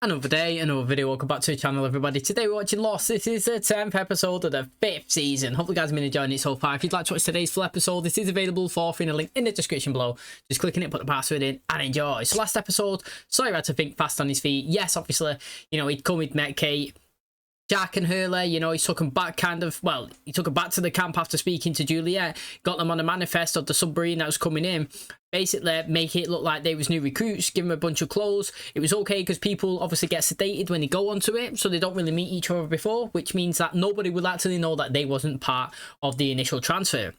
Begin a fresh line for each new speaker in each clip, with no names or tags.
Another day, another video. Welcome back to the channel, everybody. Today we're watching Lost. This is the 10th episode of the 5th season. Hopefully you guys have been enjoying it so far. If you'd like to watch today's full episode, this is available for free in a link in the description below. Just click on it, put the password in and enjoy. So last episode, Sawyer had to think fast on his feet. Yes, obviously, you know, he'd come, he'd met Kate, Jack and Hurley, you know, he took them back he took them back to the camp after speaking to Juliet, got them on a manifest of the submarine that was coming in, basically make it look like they was new recruits, give them a bunch of clothes. It was okay because people obviously get sedated when they go onto it, so they don't really meet each other before, which means that nobody will actually know that they wasn't part of the initial transfer.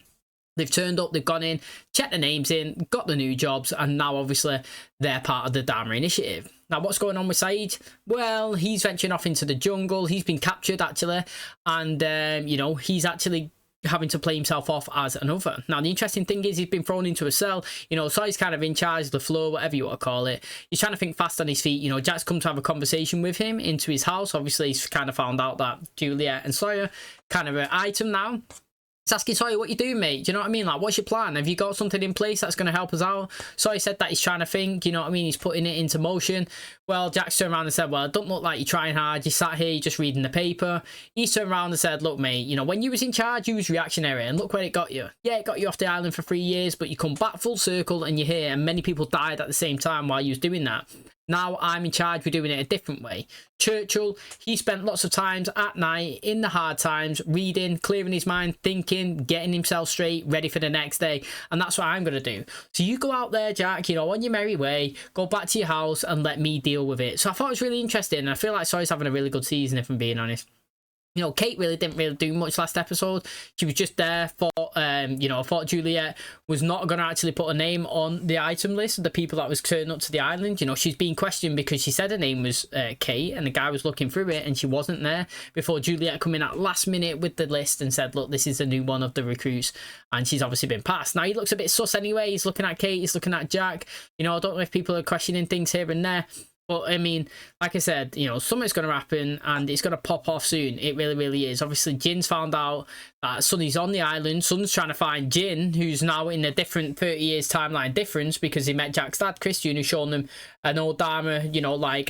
They've turned up, they've gone in, checked the names in, got the new jobs, and now obviously they're part of the DHARMA initiative. Now, what's going on with Saeed? Well, he's venturing off into the jungle. He's been captured, actually, and, you know, he's actually having to play himself off as another. Now, the interesting thing is he's been thrown into a cell, you know, so he's kind of in charge, the floor, whatever you want to call it. He's trying to think fast on his feet. You know, Jack's come to have a conversation with him into his house. Obviously, he's kind of found out that Juliet and Sawyer kind of an item now. He's asking Sawyer, what you doing, mate? Do you know what I mean? Like, what's your plan? Have you got something in place that's going to help us out? Sawyer said that he's trying to think, you know what I mean? He's putting it into motion. Well, Jack's turned around and said, well, it don't look like you're trying hard. You sat here, you're just reading the paper. He's turned around and said, look, mate, you know, when you was in charge, you was reactionary, and look where it got you. Yeah, it got you off the island for 3 years, but you come back full circle and you're here, and many people died at the same time while you was doing that. Now I'm in charge, we're doing it a different way. Churchill, he spent lots of times at night, in the hard times, reading, clearing his mind, thinking, getting himself straight, ready for the next day. And that's what I'm going to do. So you go out there, Jack, you know, on your merry way, go back to your house and let me deal with it. So I thought it was really interesting. And I feel like Sawyer's having a really good season, if I'm being honest. You know, Kate really didn't really do much last episode. She was just there for, you know, I thought Juliet was not going to actually put a name on the item list of the people that was turning up to the island. You know, she's being questioned because she said her name was Kate, and the guy was looking through it and she wasn't there, before Juliet come in at last minute with the list and said, look, this is a new one of the recruits, and she's obviously been passed. Now, he looks a bit sus anyway. He's looking at Kate, he's looking at Jack. You know, I don't know if people are questioning things here and there. But, I mean, like I said, you know, something's going to happen and it's going to pop off soon. It really, really is. Obviously, Jin's found out that Sonny's on the island. Son's trying to find Jin, who's now in a different 30 years timeline difference because he met Jack's dad, Christian, who's shown them an old DHARMA, you know, like,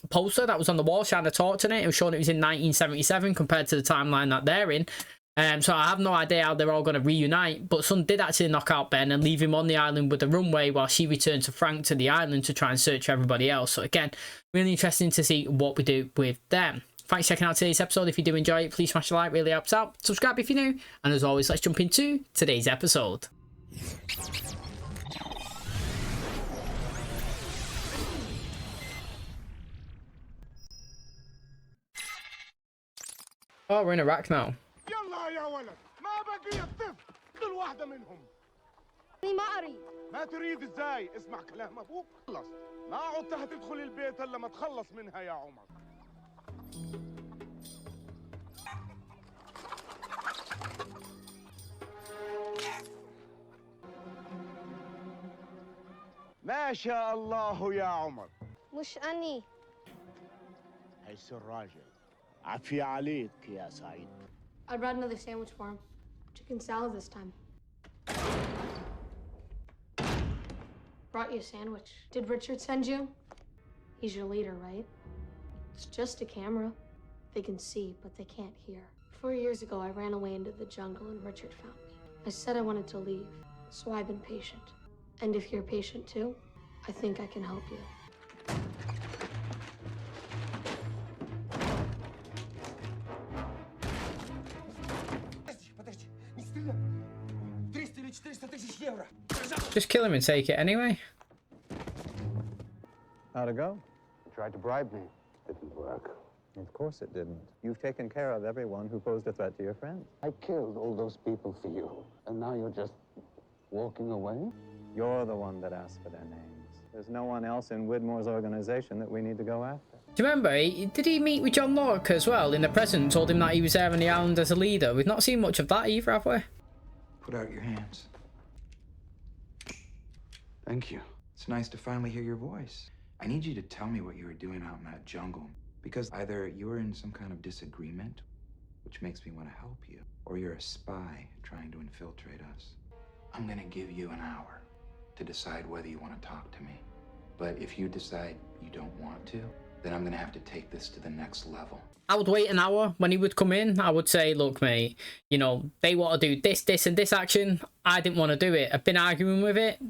poster that was on the wall, showing a torch in it. It was showing it was in 1977 compared to the timeline that they're in. So I have no idea how they're all going to reunite, but Son did actually knock out Ben and leave him on the island with the runway while she returned to Frank to the island to try and search for everybody else. So again, really interesting to see what we do with them. Thanks for checking out today's episode. If you do enjoy it, please smash a like, really helps out. Subscribe if you're new, and as always, let's jump into today's episode. Oh, we're in Iraq now.
يا ولد ما بقي الطفل كل واحدة منهم.
ما أريد.
ما تريد ازاي؟ اسمع كلام ابوك. خلص. ما عدت هتدخل البيت الا ما تخلص منها يا عمر. ما شاء الله يا عمر.
مش أني.
هيس الراجل. عفي عليك يا سعيد.
I brought another sandwich for him. Chicken salad this time. Brought you a sandwich. Did Richard send you? He's your leader, right? It's just a camera. They can see, but they can't hear. 4 years ago, I ran away into the jungle and Richard found me. I said I wanted to leave, so I've been patient. And if you're patient too, I think I can help you.
Just kill him and take it anyway.
How'd it go?
Tried to bribe me. Didn't work.
Of course it didn't. You've taken care of everyone who posed a threat to your friends.
I killed all those people for you. And now you're just walking away?
You're the one that asked for their names. There's no one else in Widmore's organization that we need to go after.
Do you remember, did he meet with John Locke as well in the present, told him that he was there on the island as a leader? We've not seen much of that either, have we?
Put out your hands.
Thank you.
It's nice to finally hear your voice. I need you to tell me what you were doing out in that jungle. Because either you were in some kind of disagreement, which makes me want to help you, or you're a spy trying to infiltrate us. I'm gonna give you an hour to decide whether you want to talk to me. But if you decide you don't want to, then I'm gonna have to take this to the next level.
I would wait an hour when he would come in. I would say, look, mate, you know, they want to do this, this, and this action. I didn't want to do it. I've been arguing with it.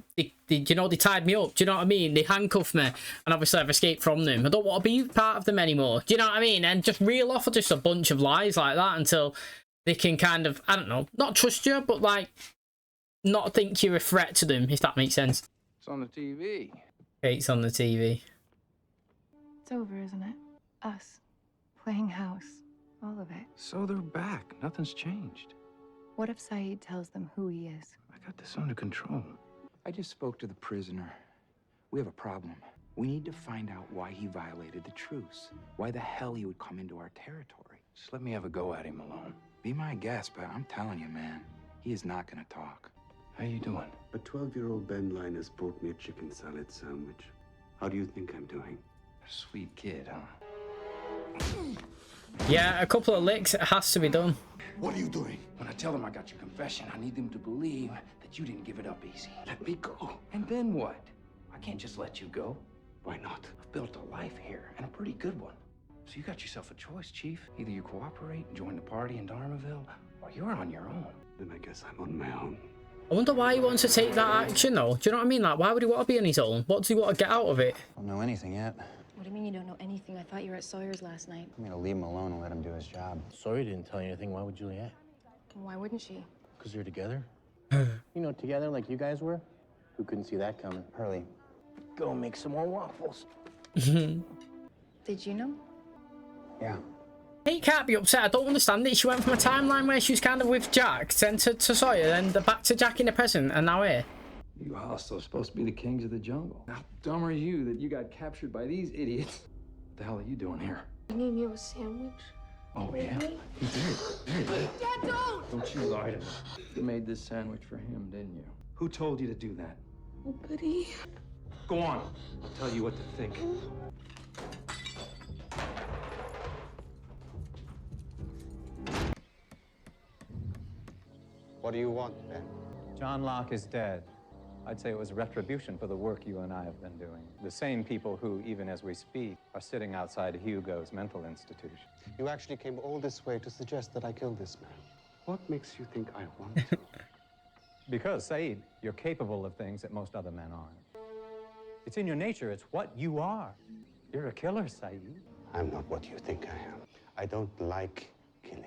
You know, they tied me up. Do you know what I mean? They handcuffed me. And obviously I've escaped from them. I don't want to be part of them anymore. Do you know what I mean? And just reel off just a bunch of lies like that until they can kind of, I don't know, not trust you, but like, not think you're a threat to them, if that makes sense.
It's on the TV.
It's on the TV.
It's over, isn't it? Us. Playing house. All of it.
So they're back. Nothing's changed.
What if Saeed tells them who he is?
I got this under control.
I just spoke to the prisoner. We have a problem. We need to find out why he violated the truce. Why the hell he would come into our territory.
Just let me have a go at him alone.
Be my guest, but I'm telling you, man, he is not gonna talk.
How you doing?
A 12-year-old Ben Linus brought me a chicken salad sandwich. How do you think I'm doing?
Sweet kid, huh?
Yeah, a couple of licks, it has to be done.
What are you doing?
When I tell them I got your confession, I need them to believe that you didn't give it up easy.
Let me go.
And then what? I can't just let you go.
Why not?
I've built a life here, and a pretty good one. So you got yourself a choice, Chief. Either you cooperate and join the party in Dharmaville, or you're on your own.
Then I guess I'm on my own.
I wonder why he wants to take that action, though. Do you know what I mean? Like, why would he want to be on his own? What does he want to get out of it?
I don't know anything yet.
What do you mean you don't know anything? I thought you were at Sawyer's last night.
I'm gonna leave him alone and let him do his job.
Sawyer didn't tell you anything. Why would Juliet?
Why wouldn't she?
Because you're together? You know, together like you guys were? Who couldn't see that coming?
Hurley.
Go make some more waffles.
Did you know?
Yeah.
He can't be upset. I don't understand it. She went from a timeline where she was kind of with Jack, then to Sawyer, then back to Jack in the present, and now here.
You also supposed to be the kings of the jungle. How dumb are you that you got captured by these idiots? What the hell are you doing here?
You need me a sandwich?
Oh, yeah? You did.
Dad, don't!
Don't you lie to me. You made this sandwich for him, didn't you? Who told you to do that?
Nobody.
Go on. I'll tell you what to think.
What do you want, Ben? John Locke is dead. I'd say it was retribution for the work you and I have been doing. The same people who, even as we speak, are sitting outside Hugo's mental institution.
You actually came all this way to suggest that I killed this man. What makes you think I want to?
Because, Saeed, you're capable of things that most other men aren't. It's in your nature. It's what you are. You're a killer, Saeed.
I'm not what you think I am. I don't like killing.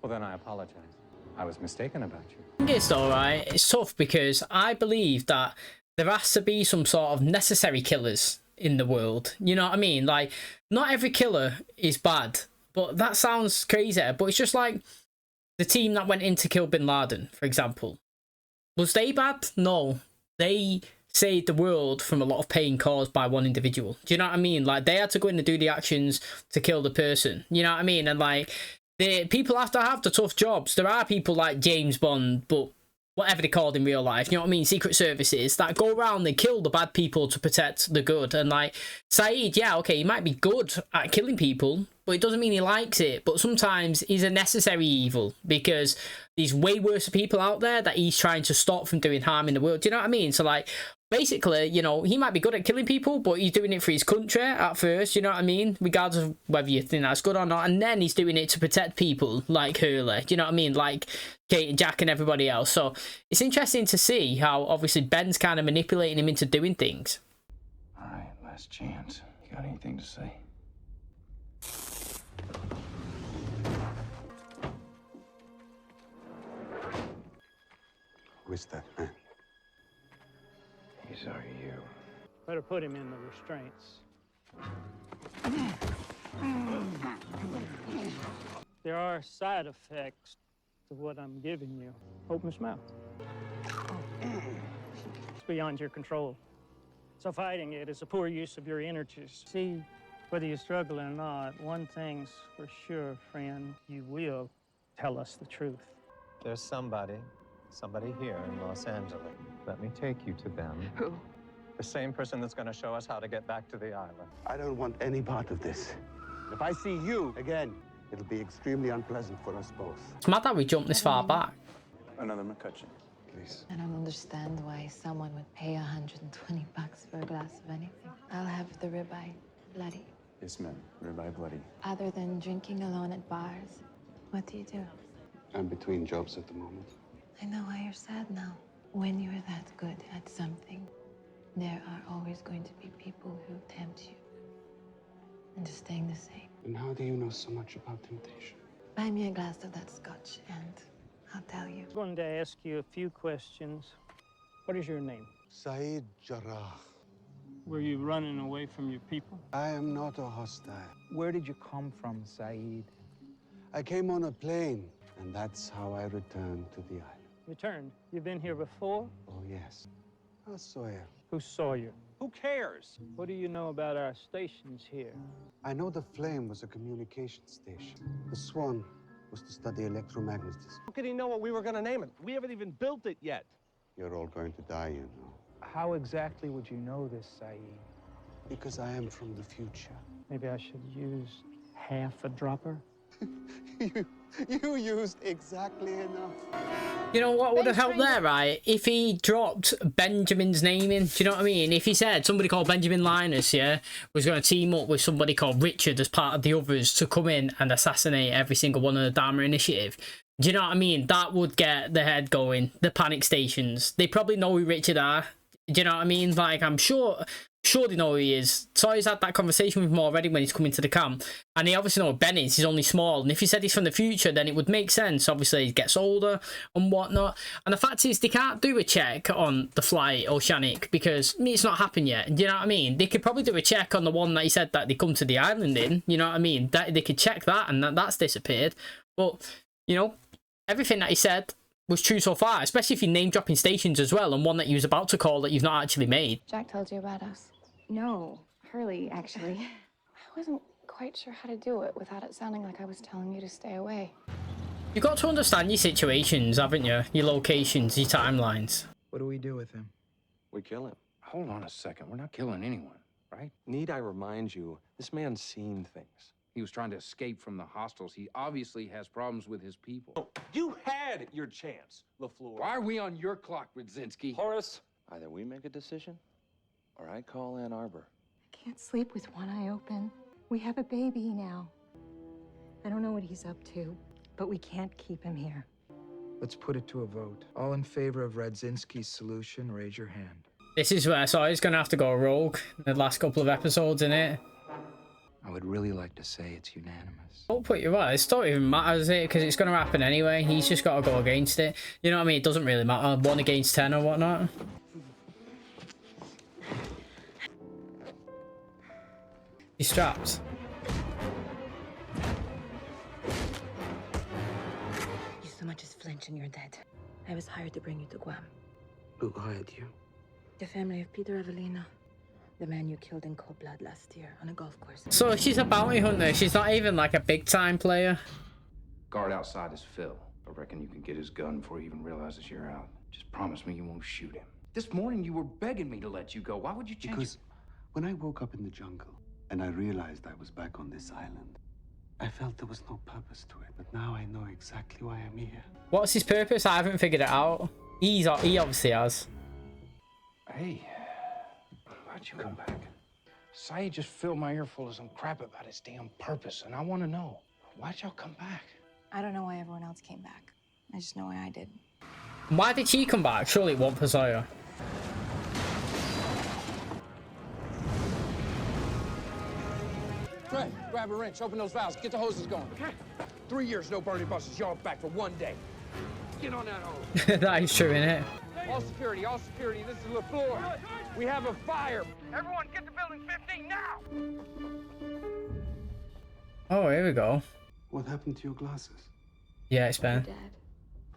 Well, then I apologize. I was mistaken about you.
It's alright. It's tough because I believe that there has to be some sort of necessary killers in the world. You know what I mean? Like, not every killer is bad, but that sounds crazy. But it's just like the team that went in to kill Bin Laden, for example. Was they bad? No. They saved the world from a lot of pain caused by one individual. Do you know what I mean? Like, they had to go in and do the actions to kill the person. You know what I mean? And like, people have to have the tough jobs. There are people like James Bond, but whatever they called in real life, you know what I mean? Secret services that go around and kill the bad people to protect the good. And like, Saeed, yeah, okay, he might be good at killing people, but it doesn't mean he likes it. But sometimes he's a necessary evil because there's way worse people out there that he's trying to stop from doing harm in the world. Do you know what I mean? So like, basically, you know, he might be good at killing people, but he's doing it for his country at first, you know what I mean? Regardless of whether you think that's good or not. And then he's doing it to protect people like Hurley, do you know what I mean? Like Kate and Jack and everybody else. So it's interesting to see how obviously Ben's kind of manipulating him into doing things.
All right, last chance. You got anything to say?
Who is that man?
These are you.
Better put him in the restraints. There are side effects to what I'm giving you. Open his mouth. It's beyond your control. So fighting it is a poor use of your energies. See, whether you struggle or not, one thing's for sure, friend, you will tell us the truth.
There's somebody here in Los Angeles. Let me take you to them.
Who?
The same person that's going to show us how to get back to the island.
I don't want any part of this. If I see you again, it'll be extremely unpleasant for us both.
It's mad that we jumped this far back.
Another McCutcheon, please.
I don't understand why someone would pay $120 for a glass of anything. I'll have the ribeye, bloody.
Spacemen, rib eye bloody.
Other than drinking alone at bars, what do you do?
I'm between jobs at the moment.
I know why you're sad now. When you're that good at something, there are always going to be people who tempt you into staying the same.
And how do you know so much about temptation?
Buy me a glass of that scotch and I'll tell you.
I wanted to ask you a few questions. What is your name?
Saeed Jarrah.
Were you running away from your people?
I am not a hostile.
Where did you come from, Saeed?
I came on a plane, and that's how I returned to the island.
Returned? You've been here before?
Oh, yes. I saw you.
Who saw you?
Who cares?
What do you know about our stations here?
I know the Flame was a communication station. The Swan was to study electromagnetism.
How could he know what we were going to name it? We haven't even built it yet.
You're all going to die, you know.
How exactly would you know this, Saeed?
Because I am from the future.
Maybe I should use half a dropper?
You used exactly enough.
You know what would have helped there, right? If he dropped Benjamin's name in, do you know what I mean? If he said somebody called Benjamin Linus, yeah, was going to team up with somebody called Richard as part of the others to come in and assassinate every single one of the DHARMA initiative. Do you know what I mean? That would get the head going. The panic stations. They probably know who Richard are. Do you know what I mean? Like, I'm sure they know who he is. Sawyer's had that conversation with him already when he's coming to the camp. And they obviously know who Ben is. He's only small. And if he said he's from the future, then it would make sense. Obviously, he gets older and whatnot. And the fact is, they can't do a check on the flight Oceanic because it's not happened yet. Do you know what I mean? They could probably do a check on the one that he said that they come to the island in. You know what I mean? They could check that and that's disappeared. But, you know, everything that he said was true so far, especially if you're name dropping stations as well, and one that you was about to call that you've not actually made.
Jack told you about us. No, Hurley, actually. I wasn't quite sure how to do it without it sounding like I was telling you to stay away.
You've got to understand your situations, haven't you? Your locations, your timelines.
What do we do with him?
We kill him. Hold on a second. We're not killing anyone, right?
Need I remind you, this man's seen things.
He was trying to escape from the hostiles. He obviously has problems with his people.
You had your chance, LaFleur.
Why are we on your clock, Brzezinski?
Horace, either we make a decision, or I call Ann Arbor.
I can't sleep with one eye open. We have a baby now. I don't know what he's up to, but we can't keep him here.
Let's put it to a vote. All in favor of Radzinski's solution, raise your hand.
This is where Sawyer's going to have to go rogue in the last couple of episodes, innit?
I would really like to say it's unanimous.
Don't put you right. It don't even matter, does it? Because it's going to happen anyway. He's just got to go against it. You know what I mean? It doesn't really matter. 1 against 10 or whatnot. He's strapped.
You so much as flinch and you're dead. I was hired to bring you to Guam.
Who hired you?
The family of Peter Avelino. The man you killed in cold blood last year on a golf course.
So she's a bounty hunter. She's not even like a big time player.
Guard outside is Phil. I reckon you can get his gun before he even realizes you're out. Just promise me you won't shoot him. This morning you were begging me to let you go. Why would you change?
Because when I woke up in the jungle and I realized I was back on this island, I felt there was no purpose to it. But now I know exactly why I'm here.
What's his purpose? I haven't figured it out. He obviously has.
Hey. Why'd you come back? Saeed just filled my ear full of some crap about his damn purpose, and I want to know, why'd y'all come back?
I don't know why everyone else came back. I just know why I did.
Why did she come back? Surely it wasn't for Sawyer.
Trey, grab a wrench, open those valves, get the hoses going. 3 years, no burning buses, y'all back for 1 day. Get on that hose.
That is true, innit?
All security, this is LaFleur. We have a fire. Everyone get to building 15 now!
Oh, here we go.
What happened to your glasses?
Yeah, it's Ben.
Dad,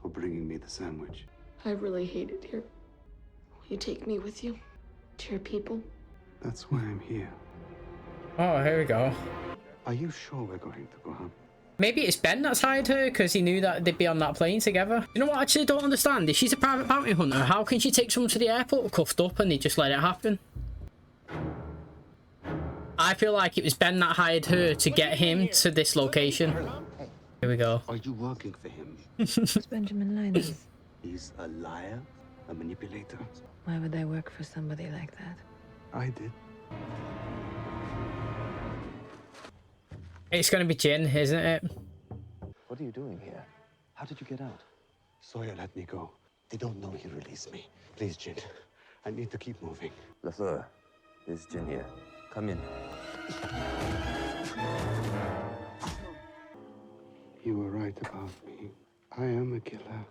For bringing me the sandwich.
I really hate it here. Will you take me with you? To your people?
That's why I'm here.
Oh, here we go.
Are you sure we're going to go home?
Maybe it's Ben that's hired her because he knew that they'd be on that plane together. You know what I actually don't understand? If she's a private bounty hunter, how can she take someone to the airport cuffed up and they just let it happen? I feel like it was Ben that hired her to get him to this location. Here we go.
Are you working for him?
It's Benjamin Linus.
He's a liar, a manipulator.
Why would I work for somebody like that?
I did.
It's going to be Jin, isn't it?
What are you doing here? How did you get out?
Sawyer let me go. They don't know he released me. Please, Jin. I need to keep moving.
LaFleur, this is Jin here. Come in.
You were right about me. I am a killer.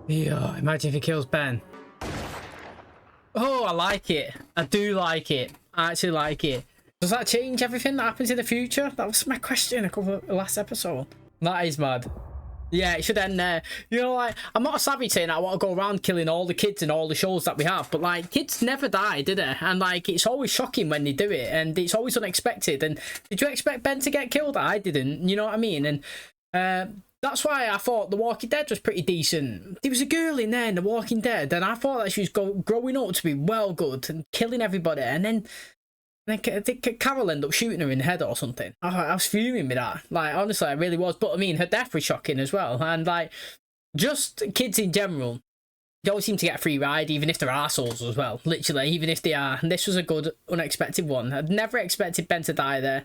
Yeah, imagine if he kills Ben. Oh, I like it. I do like it. I actually like it. Does that change everything that happens in the future? That was my question a couple of last episode. That is mad. Yeah, it should end there. You know, like, I'm not a savage saying I want to go around killing all the kids in all the shows that we have, but, like, kids never die, do they? And, like, it's always shocking when they do it, and it's always unexpected. And did you expect Ben to get killed? I didn't, you know what I mean? And that's why I thought The Walking Dead was pretty decent. There was a girl in there in The Walking Dead, and I thought that she was growing up to be well good and killing everybody, and then Carol ended up shooting her in the head or something. I was fuming with that. Like, honestly, I really was. But, I mean, her death was shocking as well. And, like, just kids in general, they always seem to get a free ride, even if they're arseholes as well. Literally, even if they are. And this was a good, unexpected one. I'd never expected Ben to die there.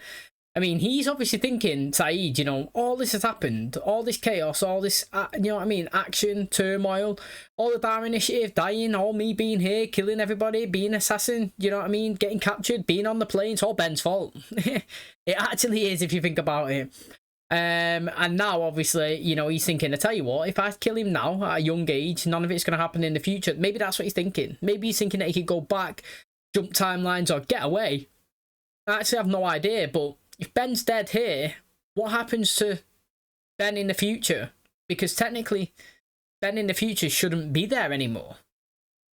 I mean, he's obviously thinking, Saeed, you know, all this has happened, all this chaos, all this, you know what I mean, action, turmoil, all the DHARMA initiative, dying, all me being here, killing everybody, being assassin, you know what I mean, getting captured, being on the plane, it's all Ben's fault. It actually is, if you think about it. And now, obviously, you know, he's thinking, I tell you what, if I kill him now at a young age, none of it's going to happen in the future. Maybe that's what he's thinking. Maybe he's thinking that he could go back, jump timelines, or get away. I actually have no idea, but if Ben's dead here, what happens to Ben in the future? Because technically, Ben in the future shouldn't be there anymore.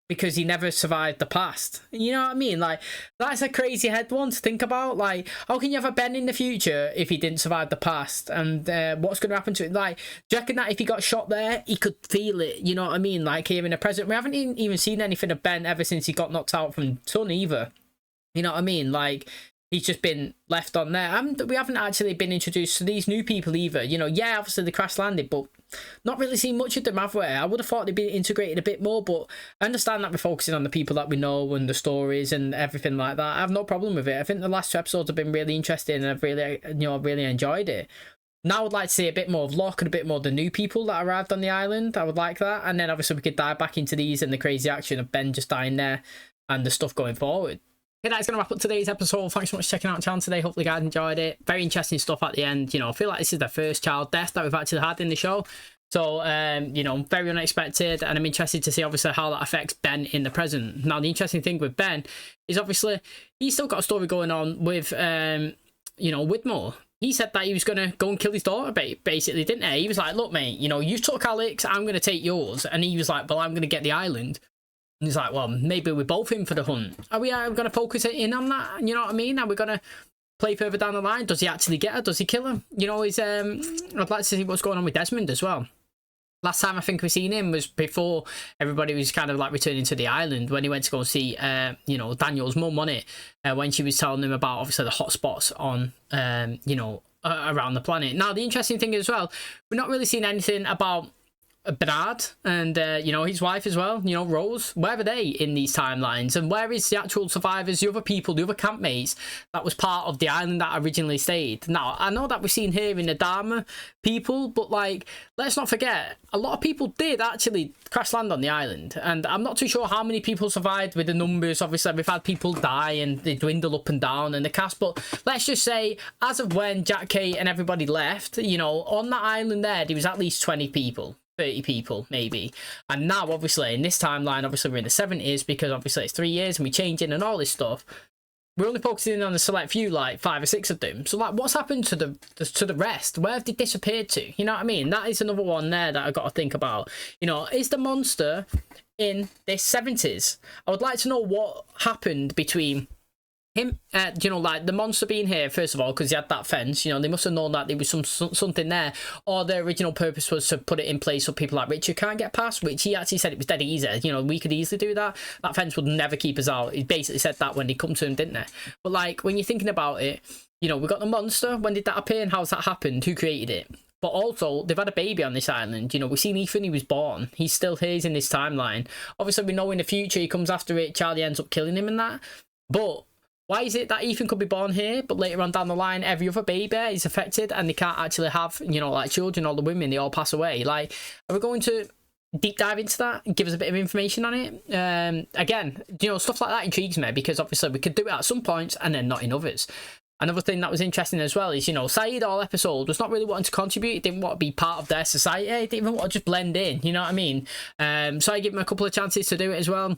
Because he never survived the past. You know what I mean? Like, that's a crazy head one to think about. Like, how can you have a Ben in the future if he didn't survive the past? And what's going to happen to it? Like, do you reckon that if he got shot there, he could feel it? You know what I mean? Like, here in the present. We haven't even seen anything of Ben ever since he got knocked out from Sun either. You know what I mean? Like, he's just been left on there. And we haven't actually been introduced to these new people either. You know, yeah, obviously they crash landed, but not really seen much of them, have we? I would have thought they'd be integrated a bit more, but I understand that we're focusing on the people that we know and the stories and everything like that. I have no problem with it. I think the last two episodes have been really interesting, and I've really, you know, really enjoyed it. Now I'd like to see a bit more of Locke and a bit more of the new people that arrived on the island. I would like that. And then obviously we could dive back into these and the crazy action of Ben just dying there and the stuff going forward. Okay, that's going to wrap up today's episode. Thanks so much for checking out the channel today. Hopefully you guys enjoyed it. Very interesting stuff at the end. You know, I feel like this is the first child death that we've actually had in the show. So, you know, very unexpected. And I'm interested to see, obviously, how that affects Ben in the present. Now, the interesting thing with Ben is, obviously, he's still got a story going on with, you know, Widmore. He said that he was going to go and kill his daughter, basically, didn't he? He was like, look, mate, you know, you took Alex, I'm going to take yours. And he was like, well, I'm going to get the island. And he's like, well, maybe we're both in for the hunt. Are we going to focus in on that? You know what I mean? Are we going to play further down the line? Does he actually get her? Does he kill her? You know, he's, I'd like to see what's going on with Desmond as well. Last time I think we seen him was before everybody was kind of like returning to the island, when he went to go see, you know, Daniel's mum, wasn't it? When she was telling him about, obviously, the hotspots on, you know, around the planet. Now, the interesting thing as well, we're not really seeing anything about Bernard and you know, his wife as well, you know, Rose. Where are they in these timelines, and where is the actual survivors, the other people, the other campmates that was part of the island that originally stayed? Now, I know that we've seen here in the DHARMA people, but like, let's not forget, a lot of people did actually crash land on the island, and I'm not too sure how many people survived with the numbers. Obviously, we've had people die and they dwindle up and down in the cast, but let's just say, as of when Jack, Kate and everybody left, you know, on that island there was at least 20 people. 30 people maybe. And now, obviously, in this timeline, obviously we're in the 70s, because obviously it's 3 years and we're changing and all this stuff. We're only focusing on a select few, like 5 or 6 of them. So like, what's happened to the rest? Where have they disappeared to? You know what I mean? That is another one there that I've got to think about. You know, is the monster in this 70s? I would like to know what happened between him, you know, like the monster being here, first of all, because he had that fence. You know, they must have known that there was something there, or the original purpose was to put it in place so people like Richard can't get past, which he actually said it was dead easy. You know, we could easily do that. That fence would never keep us out. He basically said that when they come to him, didn't they? But like, when you're thinking about it, you know, we got the monster. When did that appear and how's that happened? Who created it? But also, they've had a baby on this island. You know, we've seen Ethan, he was born. He's still here, he's in this timeline. Obviously, we know in the future he comes after it, Charlie ends up killing him and that. But Why is it that Ethan could be born here, but later on down the line, every other baby is affected and they can't actually have, you know, like children, all the women, they all pass away? Like, are we going to deep dive into that and give us a bit of information on it? Again, you know, stuff like that intrigues me, because obviously we could do it at some points and then not in others. Another thing that was interesting as well is, you know, Saeed all episode was not really wanting to contribute. He didn't want to be part of their society. He didn't even want to just blend in, you know what I mean? So I give him a couple of chances to do it as well.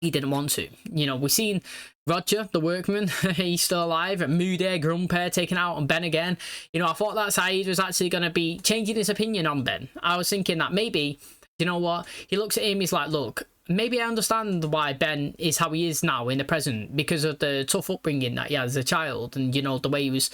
He didn't want to. You know, we've seen Roger, the workman, he's still alive, and Moody, Grumpy taken out on Ben again. You know, I thought that Saeed was actually going to be changing his opinion on Ben. I was thinking that maybe, you know what, he looks at him, he's like, look, maybe I understand why Ben is how he is now in the present, because of the tough upbringing that he had as a child, and, you know, the way he was,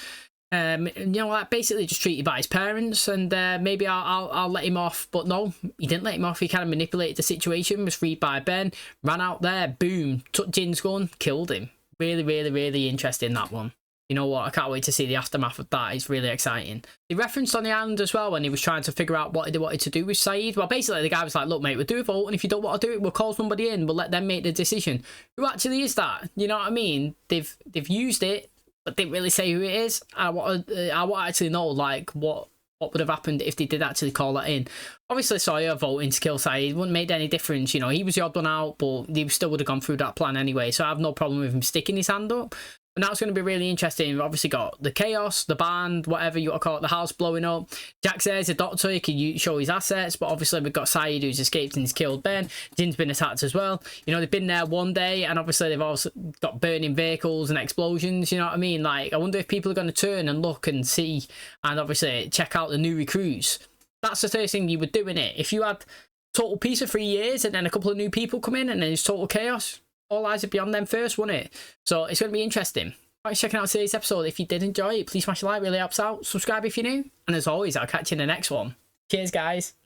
you know, like basically just treated by his parents, and maybe I'll let him off. But no, he didn't let him off. He kind of manipulated the situation, was freed by Ben, ran out there, boom, took Jin's gun, killed him. Really, really, really interesting, that one. You know what, I can't wait to see the aftermath of that. It's really exciting. They referenced on the island as well when he was trying to figure out what they wanted to do with Saeed. Well, basically the guy was like, look mate, we'll do a vote, and if you don't want to do it, we'll call somebody in, we'll let them make the decision. Who actually is that? You know what I mean? They've used it, but didn't really say who it is. I want to actually know, like, what would have happened if they did actually call that in. Obviously Sawyer voting to kill Saeed wouldn't make any difference. You know, he was the odd one out, but they still would have gone through that plan anyway, so I have no problem with him sticking his hand up. And that's going to be really interesting. We've obviously got the chaos, the band, whatever you want to call it, the house blowing up. Jack says a doctor, he can show his assets, but obviously we've got Saeed who's escaped and he's killed Ben. Jin's been attacked as well. You know, they've been there one day, and obviously they've also got burning vehicles and explosions, you know what I mean? Like, I wonder if people are going to turn and look and see, and obviously check out the new recruits. That's the first thing you would do, innit? If you had total peace for 3 years and then a couple of new people come in and then it's total chaos, all eyes would be on them first, wouldn't it? So it's going to be interesting. Thanks for checking out today's episode. If you did enjoy it, please smash a like, really helps out. Subscribe if you're new. And as always, I'll catch you in the next one. Cheers, guys.